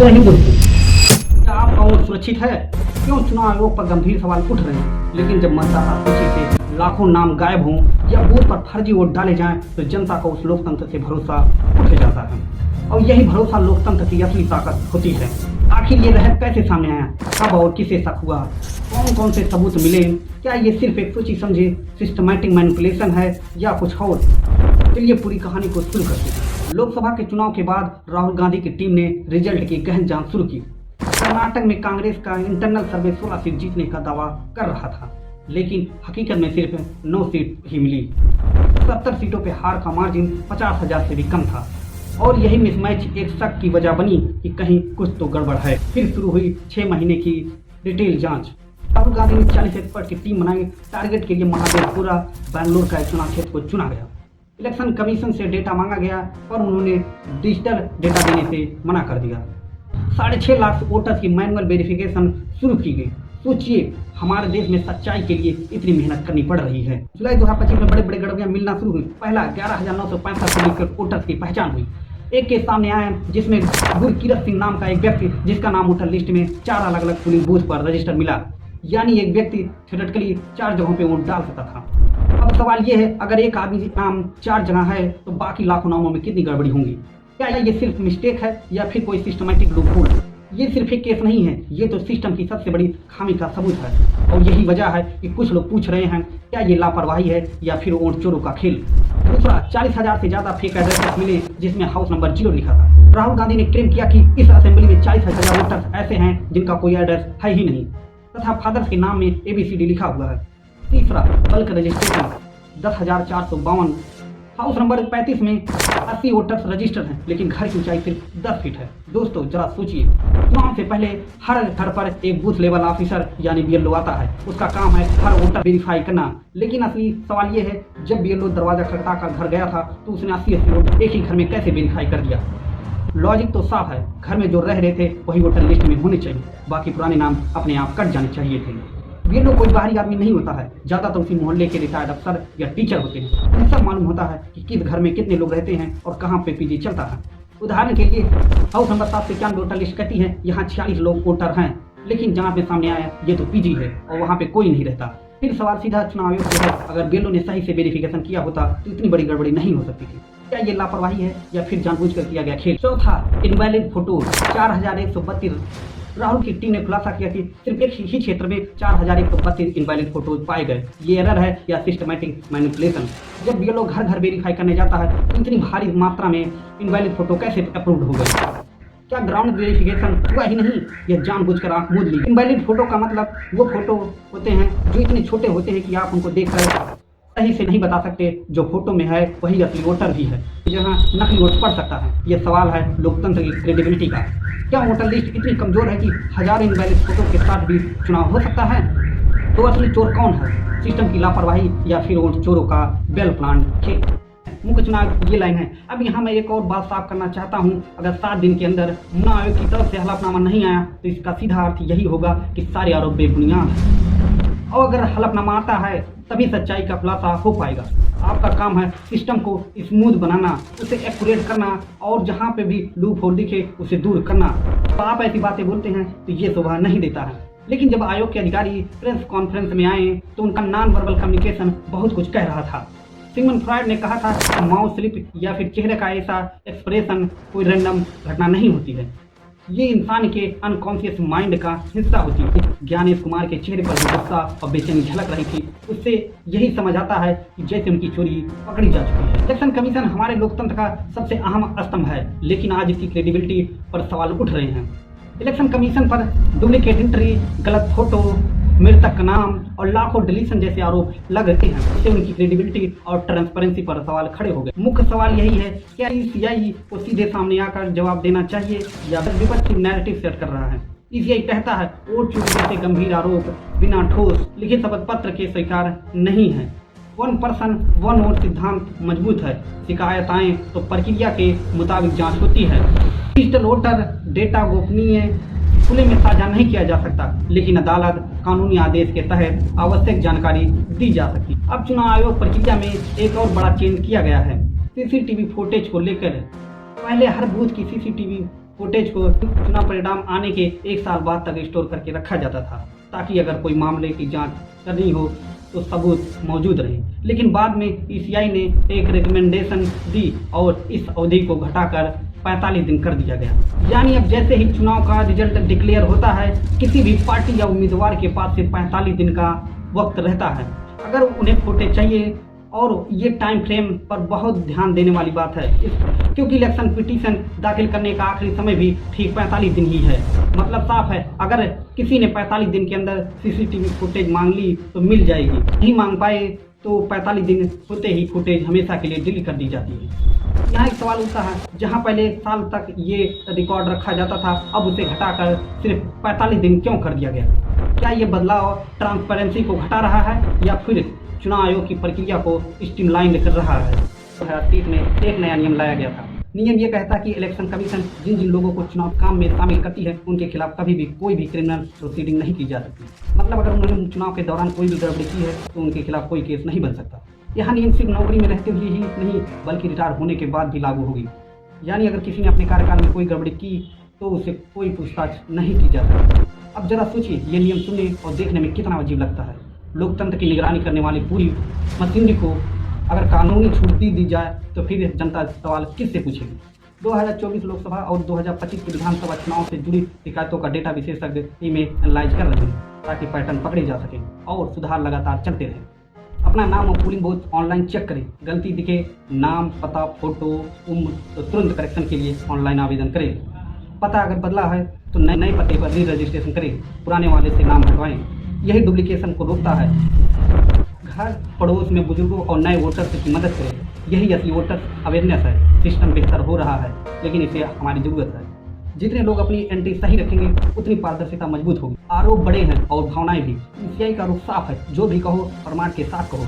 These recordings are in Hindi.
नहीं बोलते। क्या आपका वोट सुरक्षित है? क्यों चुनाव आयोग पर गंभीर सवाल उठ रहे हैं? लेकिन जब मतदाता सूची से लाखों नाम गायब हों या बूथ पर फर्जी वोट डाले जाएं तो जनता को उस लोकतंत्र से भरोसा उठ जाता है। और यही भरोसा लोकतंत्र की असली ताकत होती है। आखिर ये रहस्य कैसे सामने आया, कब और किसे शक हुआ, कौन कौन से सबूत मिले, क्या ये सिर्फ एक सोची समझे सिस्टमैटिक मैनिपुलेशन है या कुछ और? चलिए पूरी कहानी को शुरू करते हैं। लोकसभा के चुनाव के बाद राहुल गांधी की टीम ने रिजल्ट की गहन जांच शुरू की। कर्नाटक में कांग्रेस का इंटरनल सर्वे 16 सीट जीतने का दावा कर रहा था, लेकिन हकीकत में सिर्फ 9 सीट ही मिली। 70 सीटों पे हार का मार्जिन 50,000 से भी कम था। और यही मिसमैच एक शक की वजह बनी कि कहीं कुछ तो गड़बड़ है। फिर शुरू हुई 6 महीने की डिटेल जांच। राहुल गांधी ने 40 एक्सपर्ट की टीम बनाई। टारगेट के लिए महादेवपुरा बैंगलोर का एक चुनाव क्षेत्र को चुना गया। इलेक्शन कमीशन से डेटा मांगा गया पर उन्होंने डिजिटल डेटा देने से मना कर दिया। 6.5 लाख वोटर्स की मैनुअल वेरिफिकेशन शुरू की गई। सोचिए, हमारे देश में सच्चाई के लिए इतनी मेहनत करनी पड़ रही है। जुलाई 2025 में बड़े बड़े गड़बड़ियां मिलना शुरू हुई। पहला 11,965 वोटर्स की पहचान हुई। एक केस सामने आया जिसमें गुरकीरत सिंह नाम का एक व्यक्ति, जिसका नाम वोटर लिस्ट में 4 अलग अलग पोलिंग बूथ पर रजिस्टर मिला। यानी एक व्यक्ति थियोरेटिकली 4 जगहों पे वोट डाल सकता था। अब सवाल ये है, अगर एक आदमी नाम 4 जगह है तो बाकी लाखों नामों में कितनी गड़बड़ी होंगी? क्या ये सिर्फ मिस्टेक है या फिर कोई सिस्टमैटिक लूपहोल? ये सिर्फ एक केस नहीं है, ये तो सिस्टम की सबसे बड़ी खामी का सबूत है। और यही वजह है कि कुछ लोग पूछ रहे हैं, क्या ये लापरवाही है या फिर वोट चोरों का खेल? दूसरा, 40,000 से ज्यादा फेक एड्रेसेस मिले जिसमें हाउस नंबर 0 लिखा था। राहुल गांधी ने क्लेम किया कि इस असेंबली में 40,000 वोटर्स ऐसे हैं जिनका कोई एड्रेस है ही नहीं तथा फादर्स के नाम में ABCD लिखा हुआ है। तीसरा, बल्क रजिस्ट्रेशन 10,452। हाउस नंबर 35 में 80 वोटर्स रजिस्टर्ड हैं, लेकिन घर की ऊंचाई सिर्फ 10 फीट है। दोस्तों जरा सोचिए, चुनाव से पहले हर घर पर एक बूथ लेवल ऑफिसर यानी BLO आता है। उसका काम है हर वोटर वेरीफाई करना। लेकिन असली सवाल ये है, जब BLO दरवाजा खटखटा कर घर गया था तो उसने 80 वोट एक ही घर में कैसे वेरीफाई कर दिया? लॉजिक तो साफ है, घर में जो रह रहे थे वही वोटर लिस्ट में होने चाहिए, बाकी पुराने नाम अपने आप कट जाने चाहिए थे। BLO कोई बाहरी आदमी नहीं होता है, ज़्यादातर उसी मोहल्ले के रिटायर्ड अफसर या टीचर होते हैं। उन्हें सब मालूम होता है कि किस घर में कितने लोग रहते हैं और कहाँ पे PG चलता है। उदाहरण के लिए हाउस नंबर 791 वोटर लिस्ट कहती है यहाँ 46 लोग वोटर हैं, लेकिन जहाँ पे सामने आया ये तो PG है और वहाँ पे कोई नहीं रहता। फिर सवाल सीधा चुनाव आयोग से है, अगर BLO ने सही से वेरिफिकेशन किया होता तो इतनी बड़ी गड़बड़ी नहीं हो सकती थी। क्या ये लापरवाही है या फिर जानबूझकर किया गया खेल? चौथा, इनवैलिड फोटो 4,132। राहुल की टीम ने खुलासा किया कि सिर्फ एक ही क्षेत्र में 4,132 इनवैलिड फोटोज पाए गए। ये एरर है या सिस्टमैटिक मैनिपुलेशन? जब BLO घर घर वेरीफाई करने जाता है तो इतनी भारी मात्रा में इनवैलिड फोटो कैसे अप्रूव्ड हो गई? क्या ग्राउंड वेरिफिकेशन हुआ ही नहीं या जानबूझकर आंख मूंद ली? इनवैलिड फोटो का मतलब वो फोटो होते हैं जो इतने छोटे होते हैं कि आप उनको देखकर सही से नहीं बता सकते जो फोटो में है वही असली वोटर भी है, जहाँ नकली वोट पड़ सकता है। ये सवाल है लोकतंत्र की क्रेडिबिलिटी का। क्या वोटर लिस्ट इतनी कमजोर है कि हजारों इनवैलिड फोटो के साथ भी चुनाव हो सकता है? तो असली चोर कौन है, सिस्टम की लापरवाही या फिर वोट चोरों का वेल प्लान खेल? मुख्य चुनाव ये लाइन है। अब यहाँ मैं एक और बात साफ करना चाहता हूँ, अगर 7 दिन के अंदर चुनाव आयोग की तरफ से हलफनामा नहीं आया तो इसका सीधा अर्थ यही होगा कि सारे आरोप बेबुनियाद हैं। और अगर हलफनामा आता है तभी सच्चाई का खुलासा हो पाएगा। आपका काम है सिस्टम को स्मूथ बनाना, उसे एक्यूरेट करना और जहाँ पे भी लूप होल दिखे उसे दूर करना। तो आप ऐसी बातें बोलते हैं तो ये शोभा नहीं देता है। लेकिन जब आयोग के अधिकारी प्रेस कॉन्फ्रेंस में आए तो उनका नॉन वर्बल कम्युनिकेशन बहुत कुछ कह रहा था। सिगमंड फ्रॉयड ने कहा था कि माउथ स्लिप या फिर चेहरे का ऐसा एक्सप्रेशन कोई रैंडम घटना नहीं होती है, ये इंसान के अनकॉन्शियस माइंड का हिस्सा होती है। ज्ञानेश कुमार के चेहरे पर जो गुस्सा और बेचैनी झलक रही थी उससे यही समझ आता है कि जैसे उनकी चोरी पकड़ी जा चुकी है। इलेक्शन कमीशन हमारे लोकतंत्र का सबसे अहम स्तंभ है, लेकिन आज इसकी क्रेडिबिलिटी पर सवाल उठ रहे हैं। इलेक्शन कमीशन पर डुप्लीकेट एंट्री, गलत फोटो, मृतक का नाम और लाखों डिलीशन जैसे आरोप लग रहे हैं। इससे उनकी क्रेडिबिलिटी और ट्रांसपेरेंसी पर सवाल खड़े हो गए। मुख्य सवाल यही है, क्या CCI को सीधे सामने आकर जवाब देना चाहिए या फिर विपक्ष नैरेटिव सेट कर रहा है? CCI कहता है वोट चोरी जैसे गंभीर आरोप बिना ठोस लिखित शपथ पत्र के स्वीकार नहीं है। 1 पर्सन 1 वोट सिद्धांत मजबूत है। शिकायत आए तो प्रक्रिया के मुताबिक जांच होती है। डिजिटल वोटर डेटा गोपनीय खुले में साझा नहीं किया जा सकता, लेकिन अदालत कानूनी आदेश के तहत आवश्यक जानकारी दी जा सकती। अब चुनाव आयोग प्रक्रिया में एक और बड़ा चेंज किया गया है CCTV फुटेज को लेकर। पहले हर बूथ की CCTV फुटेज को चुनाव परिणाम आने के 1 साल बाद तक स्टोर करके रखा जाता था, ताकि अगर कोई मामले की जांच करनी हो तो सबूत मौजूद रहे। लेकिन बाद में ईसीआई ने एक रिकमेंडेशन दी और इस अवधि को घटाकर 45 दिन कर दिया गया। यानी अब जैसे ही चुनाव का रिजल्ट डिक्लेयर होता है, किसी भी पार्टी या उम्मीदवार के पास सिर्फ 45 दिन का वक्त रहता है अगर उन्हें फुटेज चाहिए। और ये टाइम फ्रेम पर बहुत ध्यान देने वाली बात है, क्योंकि इलेक्शन पिटीशन दाखिल करने का आखिरी समय भी ठीक 45 दिन ही है। मतलब साफ है, अगर किसी ने 45 दिन के अंदर सीसीटीवी फुटेज मांग ली तो मिल जाएगी, नहीं मांग पाए तो 45 दिन होते ही फुटेज हमेशा के लिए डिलीट कर दी जाती है। यहाँ एक सवाल उठता है, जहाँ पहले 1 साल तक ये रिकॉर्ड रखा जाता था, अब उसे घटाकर सिर्फ 45 दिन क्यों कर दिया गया? क्या ये बदलाव ट्रांसपेरेंसी को घटा रहा है या फिर चुनाव आयोग की प्रक्रिया को स्ट्रीमलाइन कर रहा है? 2030 में एक नया नियम लाया गया था। नियम ये कहता है कि इलेक्शन कमीशन जिन जिन लोगों को चुनाव काम में शामिल करती है, उनके खिलाफ कभी भी कोई भी क्रिमिनल प्रोसीडिंग नहीं की जा सकती। मतलब अगर उन्होंने चुनाव के दौरान कोई भी गड़बड़ी की है तो उनके खिलाफ कोई केस नहीं बन सकता। यह नियम सिर्फ नौकरी में रहते हुए ही नहीं, बल्कि रिटायर होने के बाद भी लागू होगी। यानी अगर किसी ने अपने कार्यकाल में कोई गड़बड़ी की तो उसे कोई पूछताछ नहीं की जा सकती। अब जरा सोचिए, ये नियम सुनने और देखने में कितना अजीब लगता है। लोकतंत्र की निगरानी करने वाली पूरी मशीनरी को अगर कानूनी छूट दी जाए तो फिर जनता सवाल किससे पूछेगी? 2024 लोकसभा और 2025 की विधानसभा चुनाव से जुड़ी शिकायतों का डेटा विशेषज्ञ इनमें एनालाइज कर रहे हैं, ताकि पैटर्न पकड़े जा सकें और सुधार लगातार चलते रहें। अपना नाम और पोलिंग बूथ ऑनलाइन चेक करें। गलती दिखे, नाम, पता, फोटो, उम्र तो तुरंत करेक्शन के लिए ऑनलाइन आवेदन करें। पता अगर बदला है तो नए पते पर री रजिस्ट्रेशन करें, पुराने वाले से नाम हटवाएं। यही डुप्लीकेशन को रोकता है। घर पड़ोस में बुजुर्गों और नए वोटर्स की मदद करें। यही असली वोटर अवेयरनेस है। सिस्टम बेहतर हो रहा है, लेकिन इसे हमारी ज़रूरत है। जितने लोग अपनी एंट्री सही रखेंगे, उतनी पारदर्शिता मजबूत होगी। आरोप बड़े हैं और भावनाएं भी। ईसीआई का रुख साफ है, जो भी कहो प्रमाण के साथ कहो।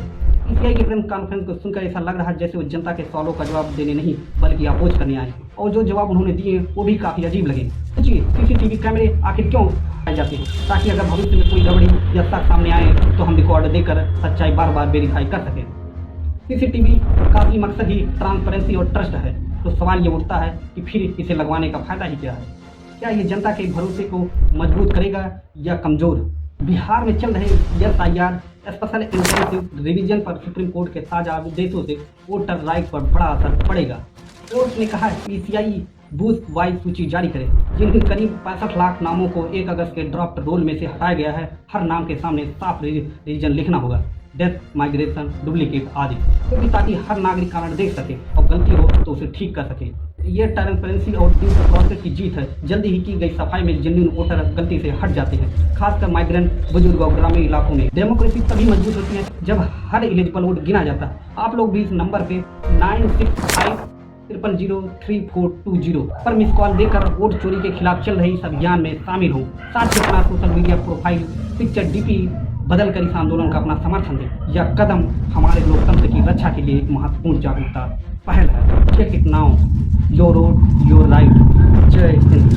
ईसीआई की प्रेस कॉन्फ्रेंस को सुनकर ऐसा लग रहा है जैसे वो जनता के सवालों का जवाब देने नहीं, बल्कि अपोज करने आए। और जो जवाब उन्होंने दिए वो भी काफ़ी अजीब लगे। सोचिए, सीसीटीवी कैमरे आखिर क्यों लगाए जाते हैं? ताकि अगर भविष्य में कोई गड़बड़ी या शक सामने आए तो हम रिकॉर्ड देकर सच्चाई बार बार वेरीफाई कर सकें। सीसीटीवी का भी मकसद ही ट्रांसपेरेंसी और ट्रस्ट है। तो सवाल ये उठता है कि फिर इसे लगवाने का फायदा ही क्या है? क्या ये जनता के भरोसे को मजबूत करेगा या कमजोर? बिहार में चल रहे एसआईआर स्पेशल इंटेंसिव रिवीजन पर सुप्रीम कोर्ट के ताजा आदेशों से वोटर राइट पर बड़ा असर पड़ेगा। कोर्ट ने कहा है कि ईसीआई बूथ वाइज सूची जारी करे, जिनके करीब 65 लाख नामों को 1 अगस्त के ड्राफ्ट रोल में से हटाया गया है। हर नाम के सामने साफ रीजन लिखना होगा, डेथ, माइग्रेशन, डुप्लीकेट आदि, क्योंकि ताकि हर नागरिक कारण देख सके और गलती हो तो उसे ठीक कर सके। ये ट्रांसपेरेंसी और ड्यू प्रोसेस की जीत है। जल्दी ही की गई सफाई में जेन्युइन वोटर गलती से हट जाते हैं, खासकर माइग्रेंट, बुजुर्ग और ग्रामीण इलाकों में। डेमोक्रेसी तभी मजबूत होती है जब हर एलिजिबल वोट गिना जाता है। आप लोग भी इस नंबर पे 9650034420 पर मिस कॉल देकर वोट चोरी के खिलाफ चल रही इस अभियान में शामिल हों। साथ ही अपना social media profile picture DP बदल कर इस आंदोलन का अपना समर्थन दें। यह कदम हमारे लोकतंत्र की रक्षा के लिए एक महत्वपूर्ण जागरूकता पहल है। Check it now, your road your right. जय हिंद।